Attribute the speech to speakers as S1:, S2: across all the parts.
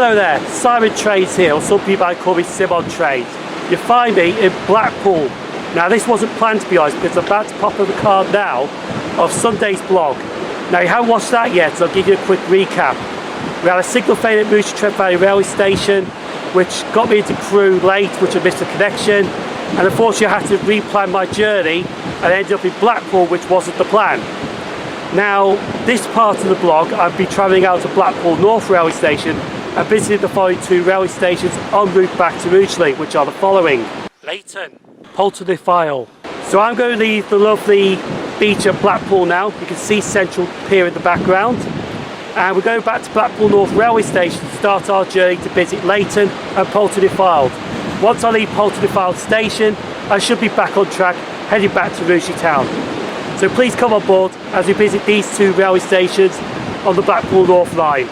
S1: Hello there, Sim0nTrains here, or some people might call me Sim0nTrains. You find me in Blackpool. Now this wasn't planned to be honest, because I'm about to pop on the card now of Sunday's blog. Now you haven't watched that yet, so I'll give you a quick recap. We had a signal failure at Rugeley Trent Valley railway station, which got me into Crewe late, which I missed the connection, and unfortunately I had to replan my journey and ended up in Blackpool, which wasn't the plan. Now this part of the blog, I'll be travelling out to Blackpool North Railway Station and visited the following two railway stations en route back to Rugeley, which are the following: Layton, Poulton-le-Fydle. So I'm going to leave the lovely beach at Blackpool now. You can see Central Pier in the background. And we're going back to Blackpool North Railway Station to start our journey to visit Layton and Poulton-le-Fylde. Once I leave Poulton-le-Fylde station, I should be back on track, heading back to Rugeley town. So please come on board as we visit these two railway stations on the Blackpool North line.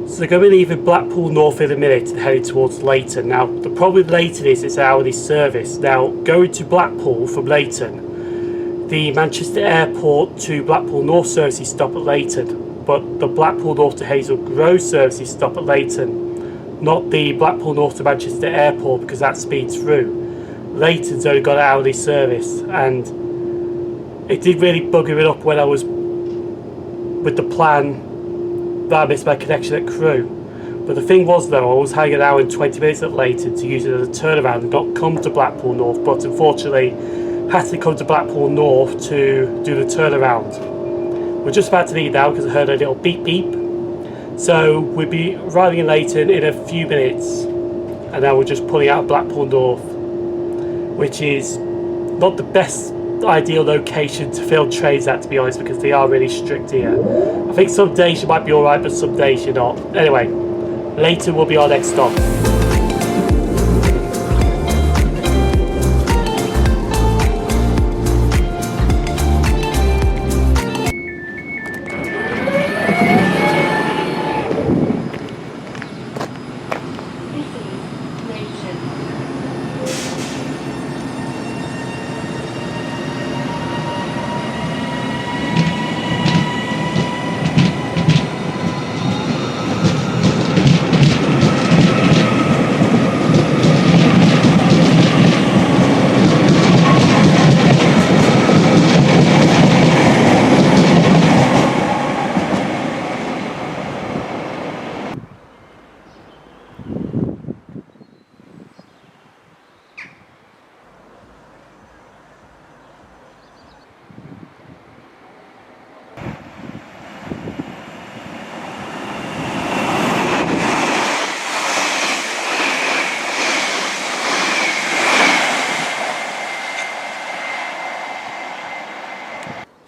S1: So going to be leaving Blackpool North in a minute and heading towards Layton. Now the problem with Layton is it's an hourly service. Now going to Blackpool from Layton, the Manchester Airport to Blackpool North services stop at Layton, but the Blackpool North to Hazel Grove services stop at Layton, not the Blackpool North to Manchester Airport, because that speeds through. Layton's only got an hourly service, and it did really bugger it up when I was with the plan that I missed my connection at Crewe. But the thing was though, I was having an hour and 20 minutes at Layton to use it as a turnaround and not come to Blackpool North, but unfortunately had to come to Blackpool North to do the turnaround. We're just about to leave now because I heard a little beep beep. So we'll be arriving in Layton in a few minutes, and now we're just pulling out of Blackpool North, which is not the best ideal location to film trains at, to be honest, because they are really strict here. I think some days you might be alright, but some days you're not. Anyway, Layton will be our next stop.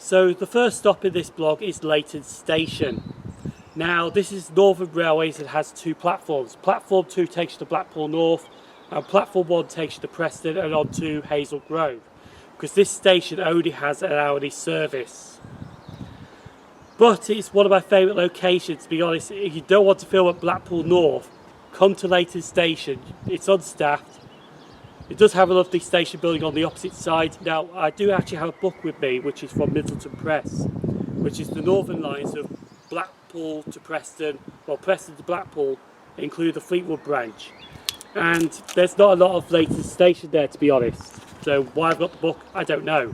S1: So the first stop in this blog is Layton Station. Now this is Northern Railways and has two platforms. Platform 2 takes you to Blackpool North, and Platform 1 takes you to Preston and on to Hazel Grove, because this station only has an hourly service. But it's one of my favourite locations, to be honest. If you don't want to film at Blackpool North, come to Layton Station. It's unstaffed. It does have a lovely station building on the opposite side. Now, I do actually have a book with me, which is from Middleton Press, which is the northern lines of Blackpool to Preston, well, Preston to Blackpool, include the Fleetwood branch. And there's not a lot of Layton Station there, to be honest. So why I've got the book, I don't know.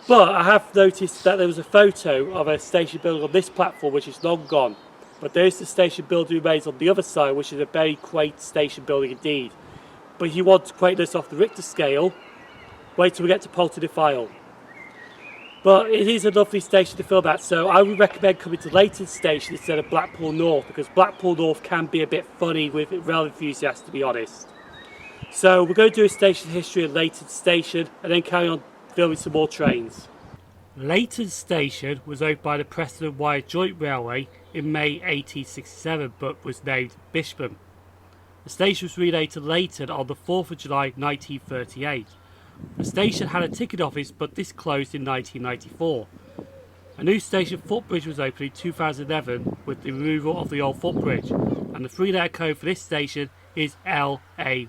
S1: But I have noticed that there was a photo of a station building on this platform, which is long gone. But there is the station building remains on the other side, which is a very quaint station building indeed. But if you want quaintness off the Richter scale, wait till we get to Poulton-le-Fydle. But it is a lovely station to film at, so I would recommend coming to Layton Station instead of Blackpool North, because Blackpool North can be a bit funny with rail enthusiasts, to be honest. So we're going to do a station history of Layton Station and then carry on filming some more trains. Layton Station was opened by the Preston Wyre Joint Railway in May 1867, but was named Bishopton. The station was renamed to Layton on the 4th of July 1938. The station had a ticket office, but this closed in 1994. A new station footbridge was opened in 2011 with the removal of the old footbridge, and the 3-letter code for this station is LAY.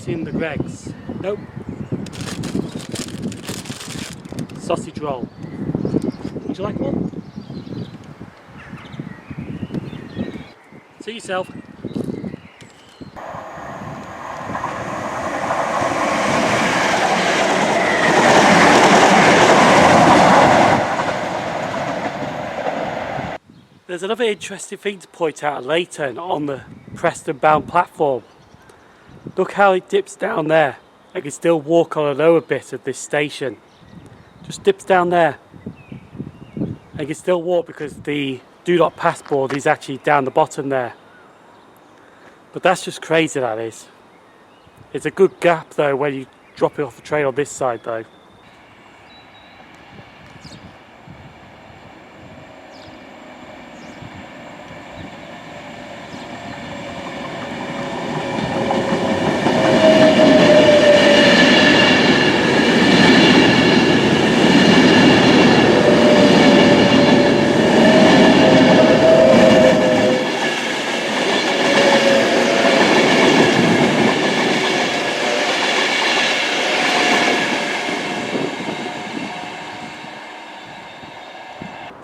S1: in the Greggs. Nope. Sausage roll. Would you like one? See yourself. There's another interesting thing to point out at Layton on the Preston bound platform. Look how it dips down there. I can still walk on a lower bit of this station. Just dips down there. I can still walk because the do not pass board is actually down the bottom there. But that's just crazy, that is. It's a good gap though when you drop it off the train on this side though.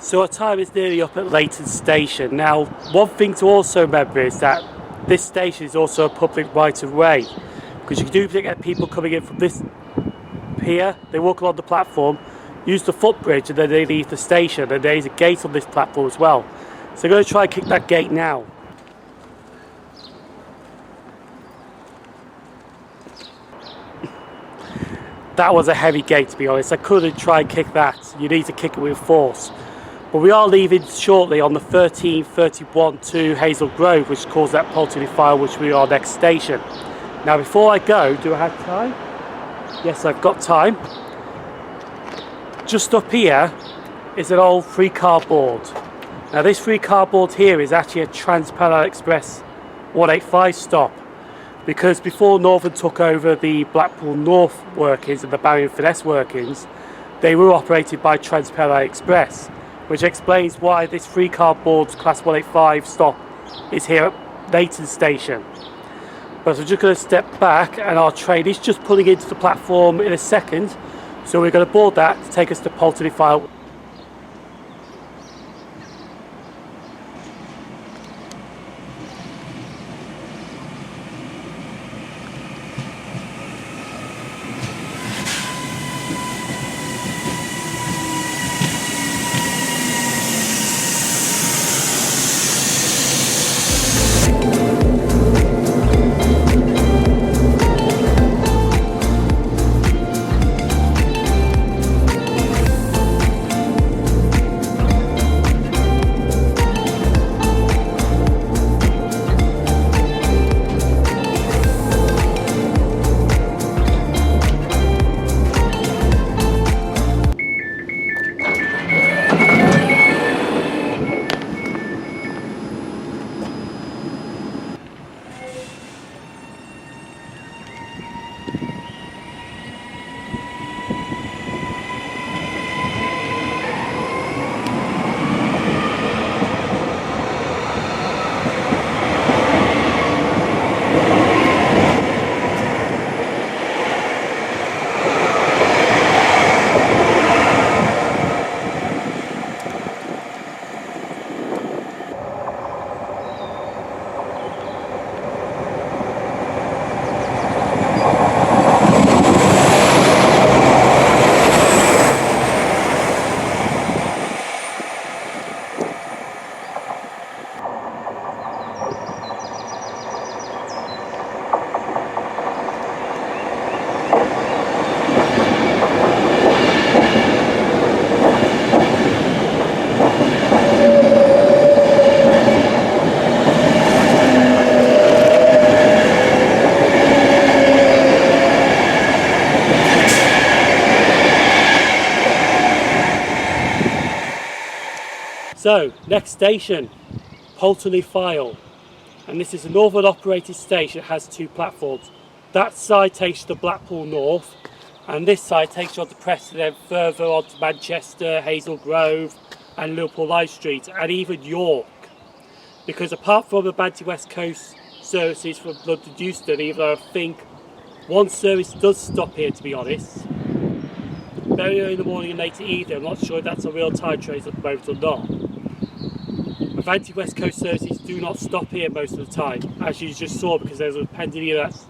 S1: So our time is nearly up at Layton Station. Now, one thing to also remember is that this station is also a public right of way, because you do get people coming in from this pier, they walk along the platform, use the footbridge, and then they leave the station, and there is a gate on this platform as well. So I'm going to try and kick that gate now. That was a heavy gate, to be honest. I couldn't try and kick that. You need to kick it with force. But we are leaving shortly on the 1331 to Hazel Grove, which calls that Poulton-le-Fydle, which will be our next station. Now before I go, do I have time? Yes, I've got time. Just up here is an old 3-car board. Now this 3-car board here is actually a Trans-Pennine Express 185 stop, because before Northern took over the Blackpool North workings and the Barry and Finesse workings, they were operated by Trans-Pennine Express, which explains why this 3-car board's Class 185 stop is here at Layton Station. But I'm just going to step back, and our train is just pulling into the platform in a second, so we're going to board that to take us to Poulton-le-Fydle. So, next station, Poulton-le-Fydle, and this is a Northern operated station. It has 2 platforms. That side takes you to Blackpool North, and this side takes you on to Preston, then further on to Manchester, Hazel Grove and Liverpool Line Street, and even York. Because apart from the Avanti West Coast services from London Euston, even though I think One service does stop here, to be honest. Very early in the morning and late evening. I'm not sure if that's a real time train at the moment or not. Avanti West Coast services do not stop here most of the time, as you just saw, because there's a Pendolino that's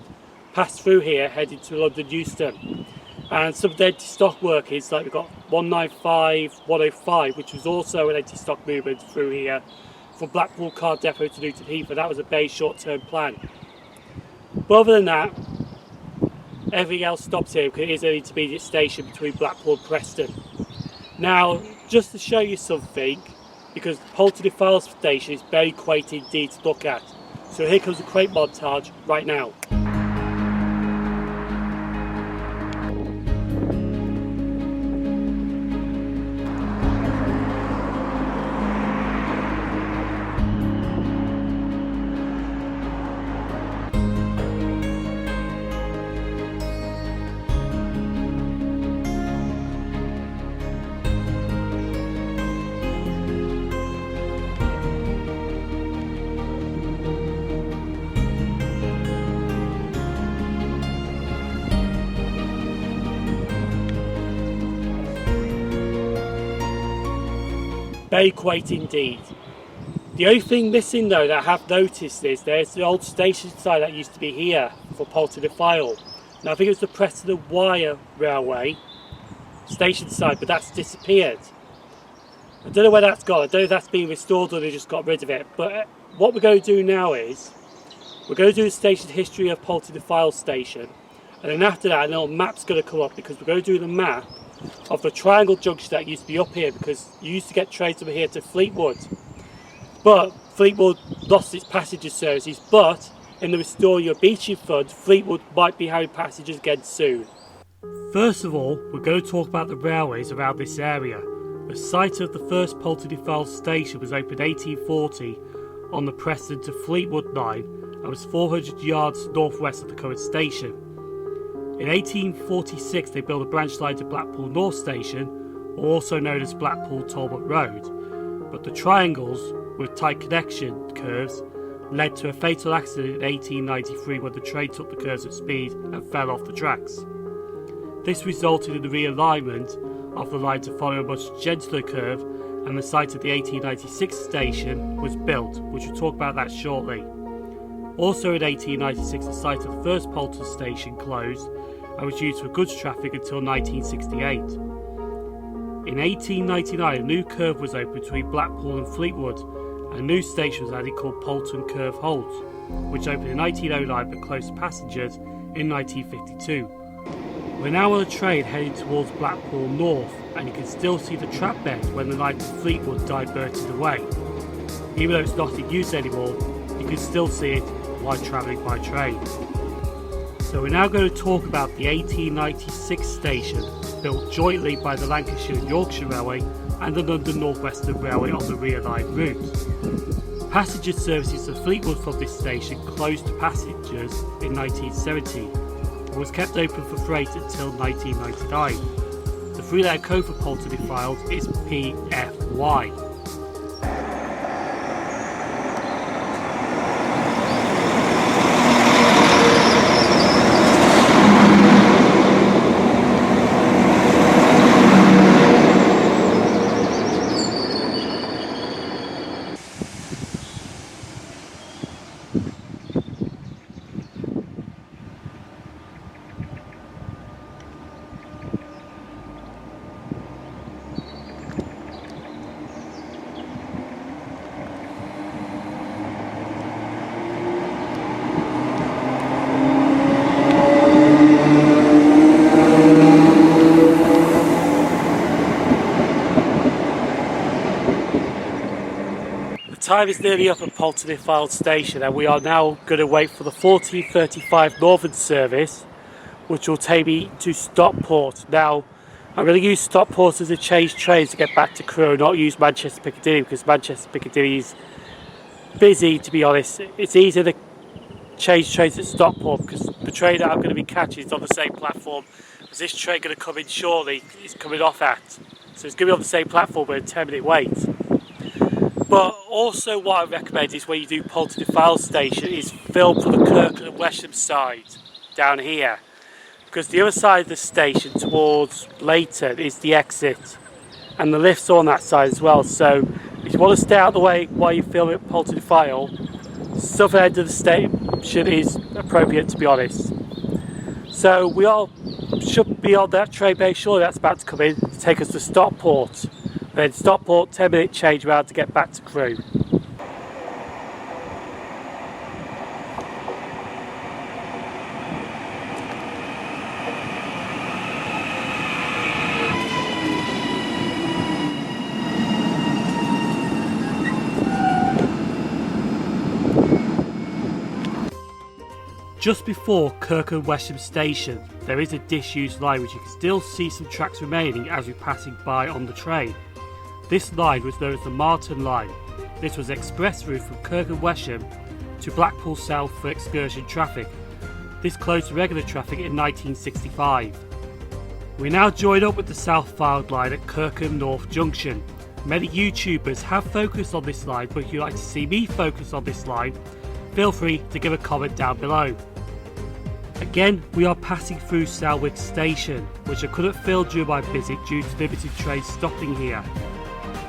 S1: passed through here headed to London Euston. And some of the empty stock workers, like we've got 195, 105, which was also an empty stock movement through here from Blackpool Car Depot to Newton Heath, and that was a very short-term plan. But other than that, everything else stops here because it is an intermediate station between Blackpool and Preston. Now, just to show you something, because Poulton-le-Fylde station is very quaint indeed to look at. So here comes a quaint montage right now. Very quaint indeed. The only thing missing though that I have noticed is there's the old station side that used to be here for Poulton-le-Fydle. Now I think it was the Preston Wyre Railway station side, but that's disappeared. I don't know where that's gone. I don't know if that's been restored or they just got rid of it. But what we're going to do now is we're going to do the station history of Poulton-le-Fylde station, and then after that a little map's going to come up, because we're going to do the map of the triangle junction that used to be up here, because you used to get trains over here to Fleetwood, but Fleetwood lost its passenger services. But in the Restore Your Beaching Fund, Fleetwood might be having passengers again soon. First of all, we're going to talk about the railways around this area. The site of the first Poulton-le-Fylde station was opened 1840 on the Preston to Fleetwood line and was 400 yards northwest of the current station. In 1846 they built a branch line to Blackpool North Station, also known as Blackpool Talbot Road, but the triangles with tight connection curves led to a fatal accident in 1893 when the train took the curves at speed and fell off the tracks. This resulted in the realignment of the line to follow a much gentler curve, and the site of the 1896 station was built, which we'll talk about that shortly. Also in 1896 the site of the first Poulton station closed and was used for goods traffic until 1968. In 1899 a new curve was opened between Blackpool and Fleetwood, and a new station was added called Poulton Curve Halt, which opened in 1909 but closed to passengers in 1952. We're now on a train heading towards Blackpool North, and you can still see the trap bed when the line to Fleetwood diverted away. Even though it's not in use anymore, you can still see it while travelling by train. So we're now going to talk about the 1896 station, built jointly by the Lancashire and Yorkshire Railway and the London Northwestern Railway on the rear line route. Passenger services to Fleetwood from this station closed to passengers in 1970 and was kept open for freight until 1999. The three-letter code for Poulton-le-Fylde is PFY. Time is nearly up at Poulton-le-Fylde station, and we are now going to wait for the 14:35 Northern service, which will take me to Stockport. Now, I'm going to use Stockport as a change train to get back to Crewe, not use Manchester Piccadilly, because Manchester Piccadilly is busy, to be honest. It's easier to change trains at Stockport because the train that I'm going to be catching is on the same platform as this train going to come in shortly is coming off at. So it's going to be on the same platform with a 10-minute wait. But also what I recommend is when you do Poulton-le-Fylde station is film for the Kirkland and Wesham side down here. because the other side of the station towards Layton is the exit, and the lifts are on that side as well. So if you want to stay out of the way while you film at Poulton-le-Fydle, southern end of the station is appropriate, to be honest. So we all should be on that train very shortly. That's about to come in to take us to Stockport. Then Stockport, 10-minute change round to get back to Crewe. Just before West Station, there is a disused line which you can still see some tracks remaining as we're passing by on the train. This line was known as the Martin Line. This was express route from Wesham to Blackpool South for excursion traffic. This closed to regular traffic in 1965. We now join up with the South Fylde line at North Junction. Many YouTubers have focused on this line, but if you'd like to see me focus on this line, feel free to give a comment down below. Again, we are passing through Selwick Station, which I couldn't film during my visit due to limited trains stopping here.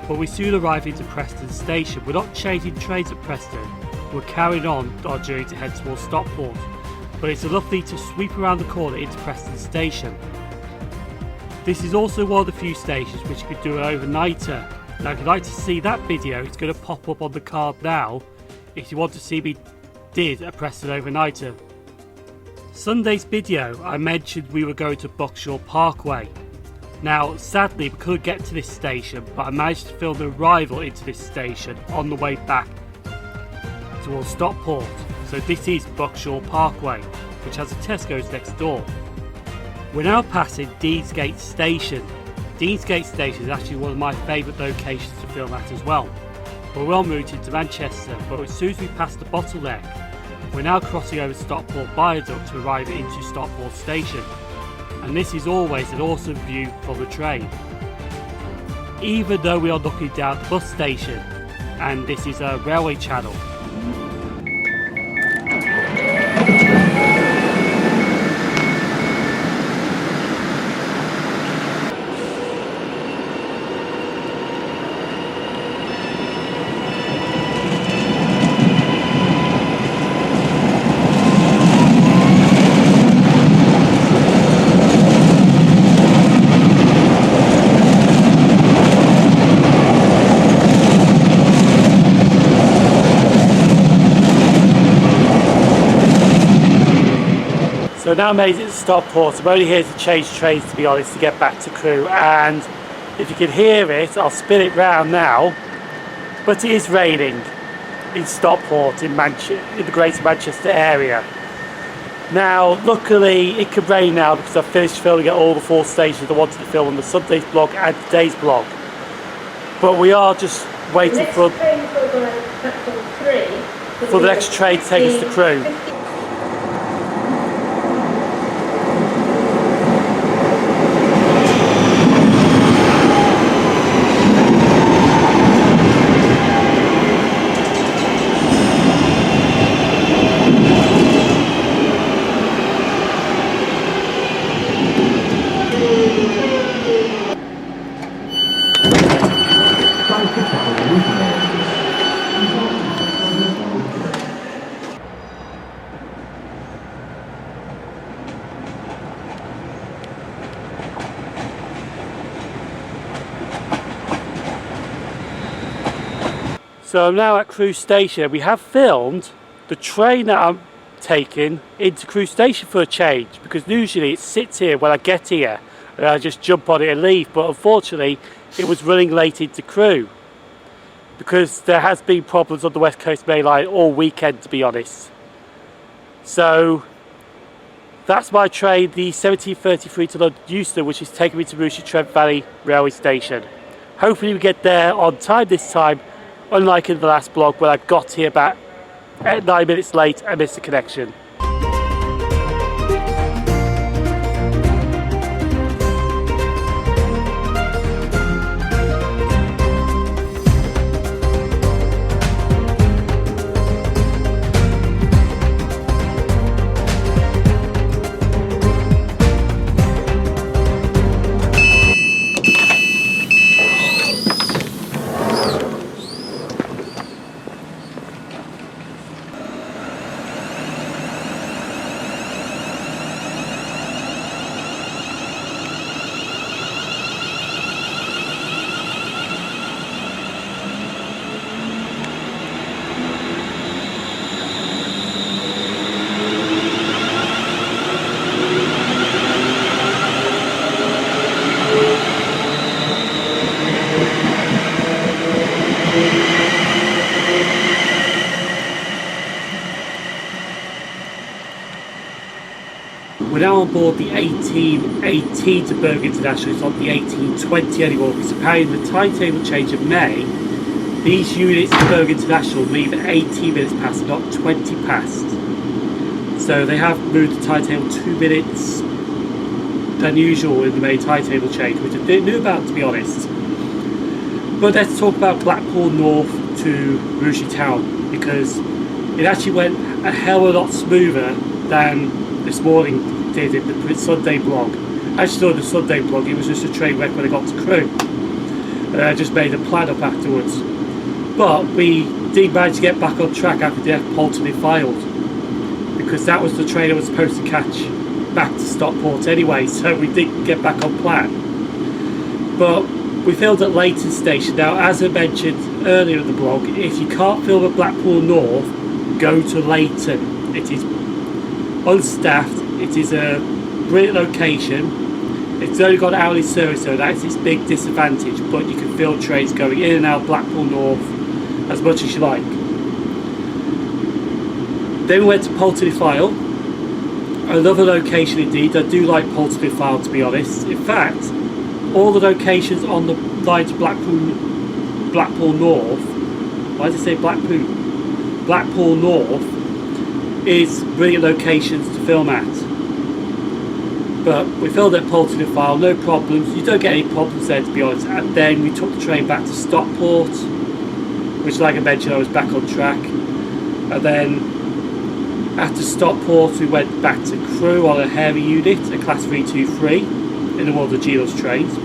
S1: But we soon arrive into Preston Station. We're not changing trains at Preston, we're carrying on our journey to head towards Stockport. But it's lovely to sweep around the corner into Preston Station. This is also one of the few stations which you could do an overnighter. Now if you'd like to see that video, it's going to pop up on the card now if you want to see me did a Preston overnighter. Sunday's video I mentioned we were going to Buckshaw Parkway. Now sadly we couldn't get to this station, but I managed to film the arrival into this station on the way back towards Stockport. So this is Buckshaw Parkway, which has a Tesco's next door. We're now passing Deansgate Station. Deansgate Station is actually one of my favourite locations to film at as well. We're en route into Manchester, but as soon as we pass the bottleneck, we're now crossing over Stockport Viaduct to arrive into Stockport Station. And this is always an awesome view from the train. Even though we are looking down the bus station, and this is a railway channel. So now made it to Stockport. I'm only here to change trains, to be honest, to get back to Crewe, and if you can hear it, I'll spin it round now, but it is raining in Stockport in the Greater Manchester area. Now luckily it can rain now because I've finished filming at all the 4 stations I wanted to film on the Sunday's vlog and today's vlog, but we are just waiting for the next train to take us to Crewe. So I'm now at Crewe Station. We have filmed the train that I'm taking into Crewe Station for a change, because usually it sits here when I get here and I just jump on it and leave, but unfortunately it was running late into Crewe because there has been problems on the West Coast Main Line all weekend, to be honest. So that's my train, the 1733 to London Euston, which is taking me to Rugeley Trent Valley Railway Station. Hopefully we get there on time this time, unlike in the last vlog when I got here about 9 minutes late and missed the connection. board the 1818 to Bergen International. It's not the 1820 anymore, because apparently the timetable change of May, these units to Bergen International leave at 18 minutes past, not 20 past. So they have moved the timetable 2 minutes than usual in the main timetable change, which I didn't know about, to be honest. But let's talk about Blackpool North to Rugeley Town, because it actually went a hell of a lot smoother than this morning did in the Sunday blog. I actually saw the Sunday blog, it was just a train wreck when I got to Crewe. And I just made a plan up afterwards. But we did manage to get back on track after the Poulton-le-Fylde, because that was the train I was supposed to catch back to Stockport anyway, so we did get back on plan. But we filmed at Layton Station. Now, as I mentioned earlier in the blog, if you can't film at Blackpool North, go to Layton. It is unstaffed, it is a brilliant location. It's only got hourly service, so that's its big disadvantage, but you can film trains going in and out of Blackpool North as much as you like. Then we went to Poulton-le-Fydle. Another location indeed. I do like Poulton-le-Fydle, to be honest. In fact, all the locations on the line to Blackpool North, why did I say Blackpool North is brilliant locations to film at. But we filmed at Poulton-le-Fydle, no problems. You don't get any problems there, to be honest. And then we took the train back to Stockport, which, like I mentioned, I was back on track. And then after Stockport, we went back to Crewe on a heavy unit, a Class 323, in one of the Genos trains.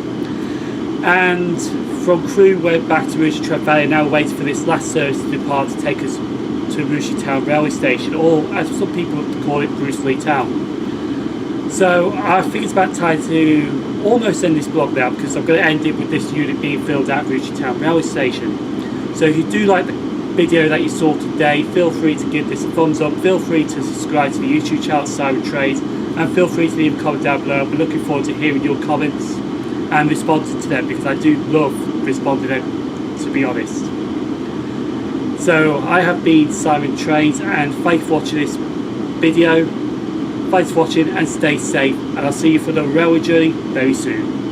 S1: And from Crewe, went back to Rugeley Trent Valley. Now we're waiting for this last service to depart to take us to Rugeley Town Railway Station, or as some people call it, Bruce Lee Town. So I think it's about time to almost end this blog now, because I'm going to end it with this unit being filled at Rugeley Town Railway Station. So if you do like the video that you saw today, feel free to give this a thumbs up, feel free to subscribe to the YouTube channel Sim0nTrains, and feel free to leave a comment down below. I'll be looking forward to hearing your comments and responding to them, because I do love responding to them, to be honest. So I have been Sim0nTrains, and thanks for watching this video. Thanks for watching, and stay safe, and I'll see you for the railway journey very soon.